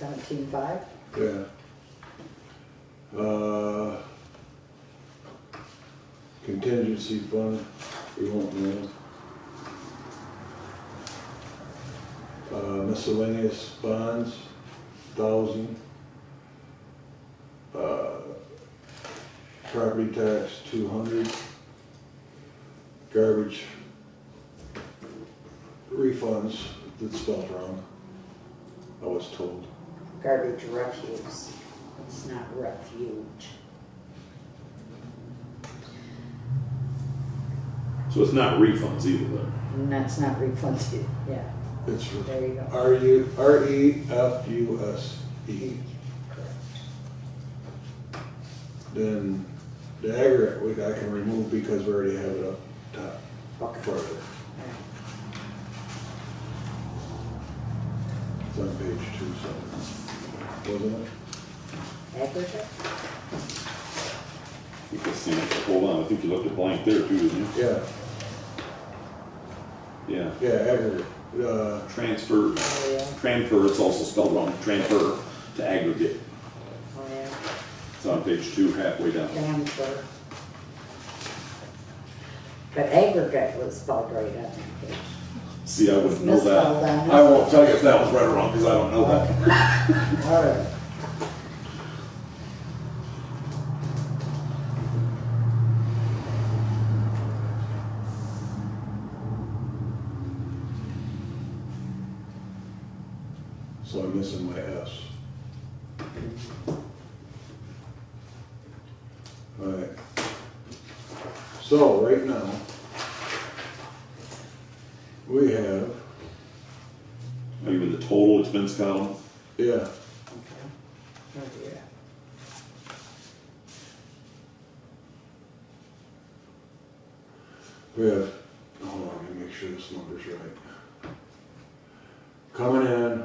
17.5? Yeah. Contingency fund, we won't know. Miscellaneous bonds, 1,000. Property tax, 200. Garbage refunds that's spelled wrong. I was told. Garbage refuse. It's not refuge. So it's not refunds either then. And that's not refunded. Yeah, It's there you go. REFUSE. Then the aggregate, I can remove because we already have it up top Okay. farther. It's on page 2 somewhere. Wasn't it? Aggregate? Hold on, I think you left it blank there too, didn't you? Yeah, Yeah. yeah, aggregate. Transfer, Oh, yeah. transfer, it's also spelled wrong, transfer to aggregate. Oh, yeah. It's on page 2, halfway down. Transfer. But aggregate was spelled right on that page. See, I wouldn't know Misspelled that. on I won't tell you if that was right or wrong, because I don't know that. All right. So I'm missing my S. Alright. So right now, we have, Are you in the total expense column? yeah, Okay. Oh, yeah. we have, hold on, let me make sure this number's right. Coming in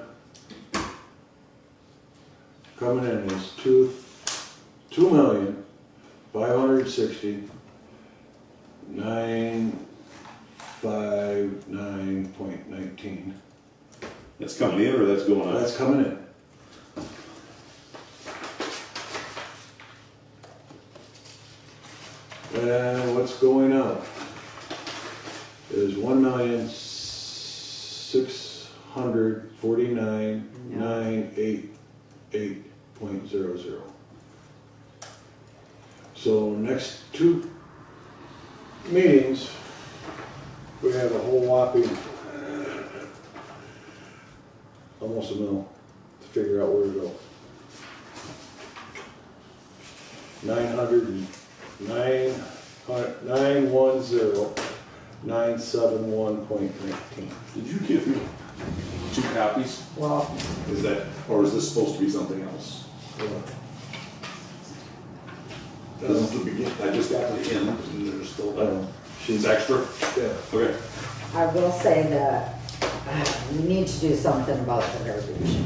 is 2,560,959.19. That's coming in or that's going out? That's coming in. And what's going out is 1,649,988.00. So next 2 meetings, we have a whole whopping almost a mil to figure out where to go. 910,971.19. Did you give me 2 copies? Well, Is that, or is this supposed to be something else? This is the beginning, I just got to the end, and there's still that. She's It's extra? yeah. Okay. I will say that we need to do something about the garbage.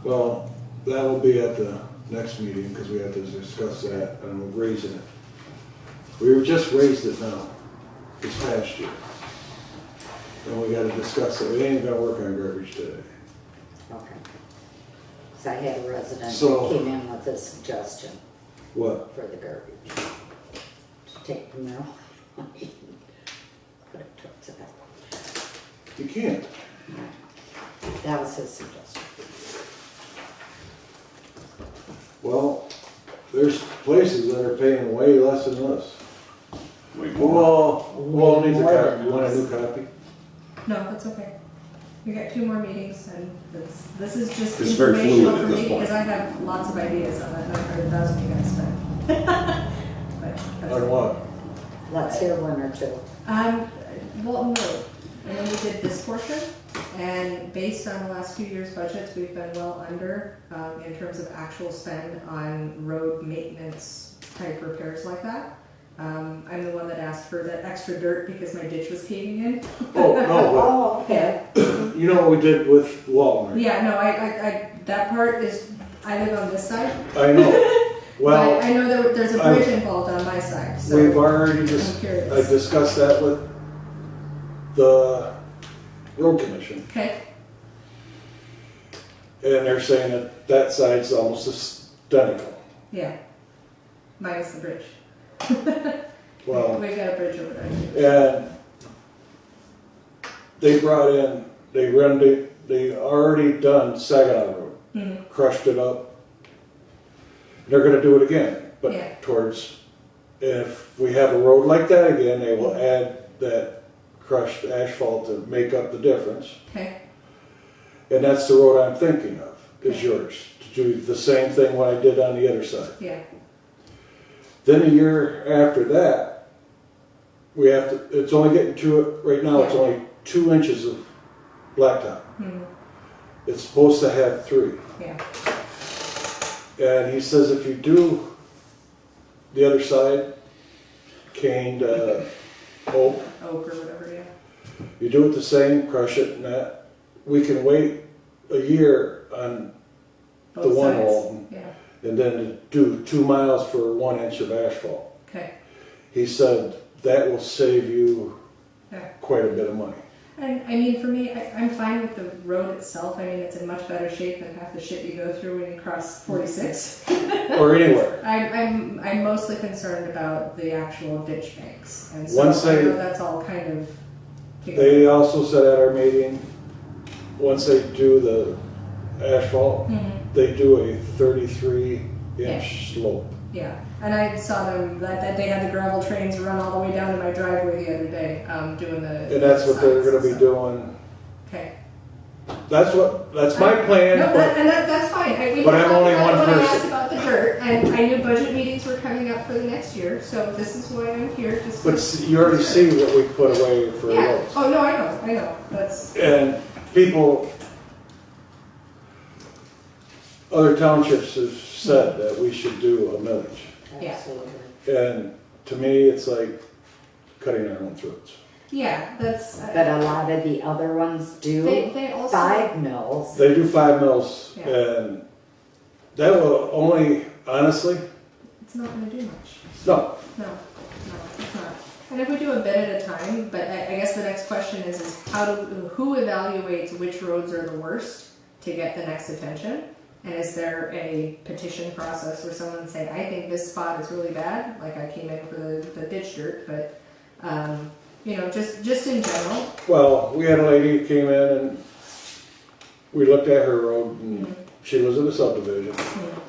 Well, that will be at the next meeting because we have to discuss that and we're raising it. We just raised it now, this past year. And we gotta discuss it. We ain't gonna work on garbage today. Okay. So I had a resident So- that came in with a suggestion What? for the garbage. To take the marijuana money and put it towards that. You can't. That was his suggestion. Well, there's places that are paying way less than us. Wait, more. Well, needs a More copy. than You want a us. new copy? No, that's okay. We got 2 more meetings and this is just It's very informational fluid at for this me point. because I have lots of ideas on it and I've heard 1,000 you guys spend. But that's On what? Let's hear 1 or 2. Walton Road, and then we did this portion, and based on the last few years' budgets, we've been well under in terms of actual spend on road maintenance type repairs like that. I'm the one that asked for that extra dirt because my ditch was caving in. Oh, no, Oh, okay. but you know what we did with Walton, right? Yeah, no, I that part is, I live on this side. I know. Well, But I know that there's a bridge involved on my side, so. we've already I'm just, curious. I discussed that with the road commission. Okay, And they're saying that that side's almost identical. yeah. Minus the bridge. Well, We've got a bridge over there. and they brought in, they already done Saginaw Road, Mhm. crushed it up. They're gonna do it again, Yeah. but towards, if we have a road like that again, they will add that crushed asphalt to make up the difference. Okay, And that's the road I'm thinking of, is yours, to do the same thing what I did on the other side. yeah, Then a year after that, we have to, it's only getting to it, right now it's Yeah. only 2 inches of blacktop. mhm, It's supposed to have 3. yeah, And he says if you do the other side, caned oak, oak or whatever, yeah. you do it the same, crush it and that, we can wait a year on the Both one sides. hole Yeah, and then do 2 miles for 1 inch of asphalt. okay, He said that will save you yeah. quite a bit of money. And I mean, for me, I'm fine with the road itself. I mean, it's in much better shape than half the shit you go through when you cross 46. Or anywhere. I'm mostly concerned about the actual ditch banks, and so Once I they- know that's all kind of. They also said at our meeting, once they do the asphalt, Mhm. they do a 33-inch slope. Yeah, and I saw them that they had the gravel trains run all the way down to my driveway the other day, doing the. And that's what they're gonna be sides, so- doing. Okay. That's my plan, No, but that's fine. We but I'm talked only about it one when I asked person. about the dirt, and I knew budget meetings were coming up for the next year, so this is why I'm here, just. but you already see what we put away for Yeah, roads. oh, no, I know, that's, And people, other townships have said that we should do a millage. Yeah. Absolutely. And to me, it's like cutting our own throats. yeah, that's. But a lot of the other ones do They also. 5 mils. They do 5 mils, Yeah. and that will only, honestly, It's not gonna do much. no. No, it's not. And if we do a bit at a time, but I guess the next question is who evaluates which roads are the worst to get the next attention? And is there a petition process where someone say, I think this spot is really bad, like I came in for the ditch dirt, but, just in general. Well, we had a lady who came in and we looked at her road and she lives in a subdivision.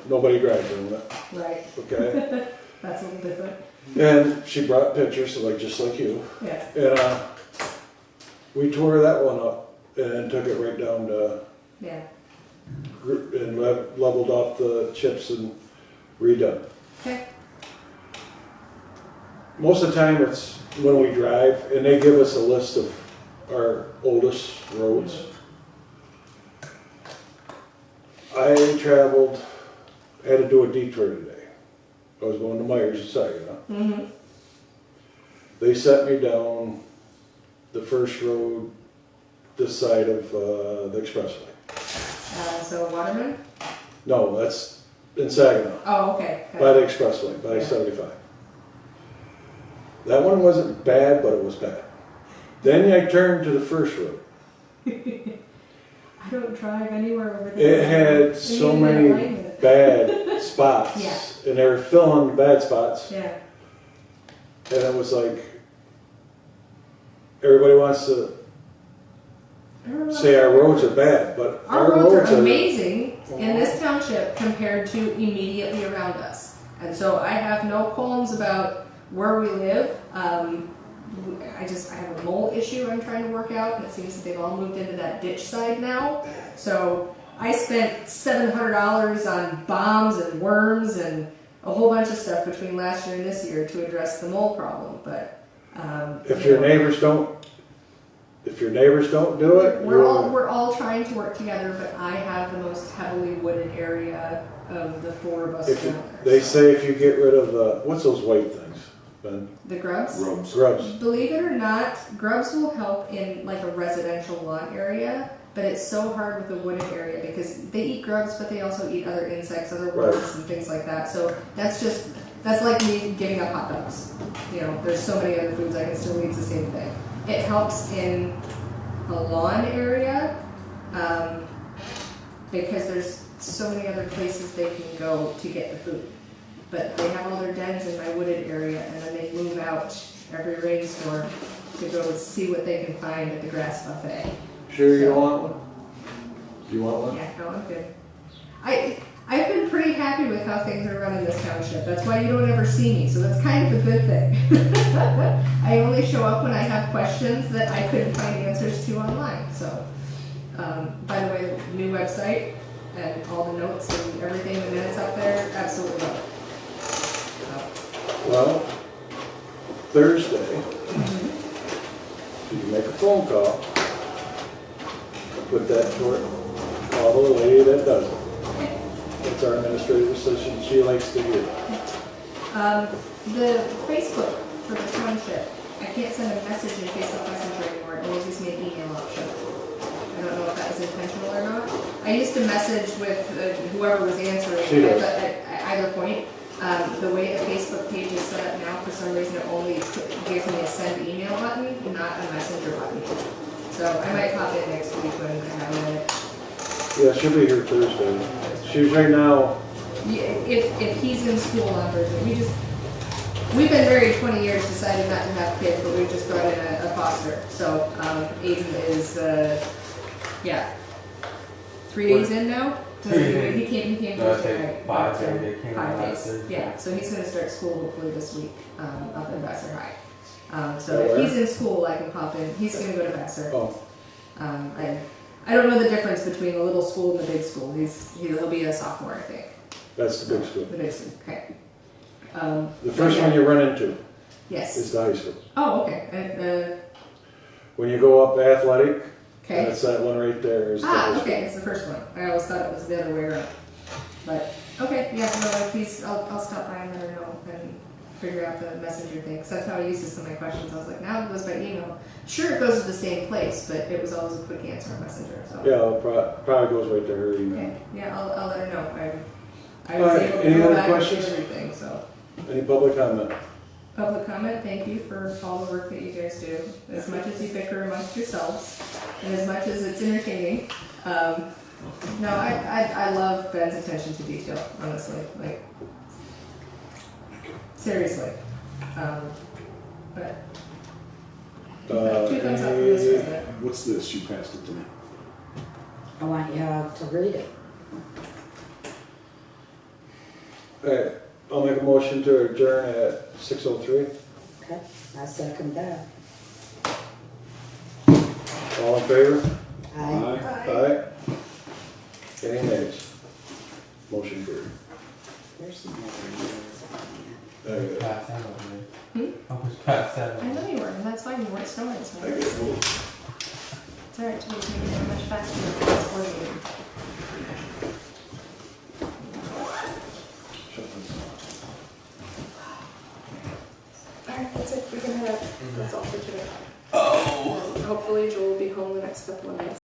Nobody drives on it, Right, okay? that's a little different. And she brought pictures, so just like you. Yeah, And we tore that one up and took it right down to, yeah, and leveled off the chips and redone. okay, Most of the time it's when we drive and they give us a list of our oldest roads. I had to do a detour today. I was going to Myers and Saginaw. mm-hmm, They set me down the first road this side of the expressway. so Waterman? No, that's in Saginaw, Oh, okay. by the expressway, by Yeah. 75. That one wasn't bad, but it was bad. Then I turned to the first road. I don't drive anywhere over there. It had so many bad spots. Yeah. And they were filling the bad spots. Yeah, And it was like, everybody wants to say our roads are bad, but our roads are amazing in this township compared to immediately around us. And so I have no qualms about where we live. I have a mole issue I'm trying to work out, and it seems that they've all moved into that ditch side now. So I spent $700 on bombs and worms and a whole bunch of stuff between last year and this year to address the mole problem. But if your neighbors don't do it, we're all trying to work together. But I have the most heavily wooded area of the 4 of us. if you, down there, they so. say if you get rid of the, what's those white things, Ben? The grubs. Grubs. Grubs. Believe it or not, grubs will help in like a residential lawn area, but it's so hard with the wooded area because they eat grubs, but they also eat other insects, other worms, Right. and things like that. So that's like me giving up hot dogs. There's so many other foods I can still eat. It's the same thing. It helps in a lawn area because there's so many other places they can go to get the food. But they have all their dens in my wooded area, and then they move out every rainstorm to go see what they can find at the grass buffet. Sure you So- want one? You want one? Yeah, no, I'm good. I've been pretty happy with how things are run in this township. That's why you don't ever see me, so that's kind of a good thing. I only show up when I have questions that I couldn't find answers to online. So, by the way, the new website and all the notes and everything, the minutes up there, absolutely love it. Well, Thursday, you make a phone call, put that toward, call the lady that does it. It's our administrative assistant, she likes to hear. The Facebook for the township, I can't send a message in Facebook Messenger anymore. It only gives me an email option. I don't know if that was intentional or not. I used to message with whoever was answering She does. at either point. The way the Facebook page is set up now, for some reason, it only gives me a send email button, not a messenger button. So I might pop in next week when I have a minute. Yeah, she'll be here Thursday. She's right now, If he's in school on Thursday, we've been married 20 years, decided not to have kids, but we just brought in a foster. So Aiden is, 3 days in now. He came Thursday night. 5 days. They came 5 last days. Thursday. Yeah, so he's going to start school hopefully this week up in Vassar High. So Oh, if where? he's in school, I can pop in. He's going to go to Vassar. oh, I don't know the difference between the little school and the big school. He'll be a sophomore, I think. that's the big school. The big school. Okay. The first one you run into Yes. is the high school. Oh, okay. When you go up Athletic, Okay. that's that one right there is the high school. Okay, it's the first one. I always thought it was the other way around. But, okay, yeah, no, if he's, I'll stop by and let her know and figure out the messenger thing. Because that's how I used to send my questions. I was like, now it goes by email. Sure, it goes to the same place, but it was always a quick answer on Messenger. So. Yeah, it probably goes right to her email. Okay, yeah, I'll let her know. I All was right, able to any go other back and see questions? everything, so. Any public comment? Public comment, thank you for all the work that you guys do. As much as you bicker amongst yourselves, and as much as it's entertaining. No, I love Ben's attention to detail, honestly, like, seriously. But, two thumbs up for this president. What's this? You passed it to me. I want you to read it. Alright, I'll make a motion to adjourn at 6:03. Okay, I second that. All in favor? Aye. Aye. Any nays? Motion carried. There's another news on I was Okay. past 7 already. Hmm? I was past I 7. know you were, and that's fine, you weren't snowing, so. I guess we'll. It's alright, to make it much faster than it's coordinated. Alright, that's it, we can head out. That's all for today. Oh. Hopefully Joel will be home the next couple of minutes.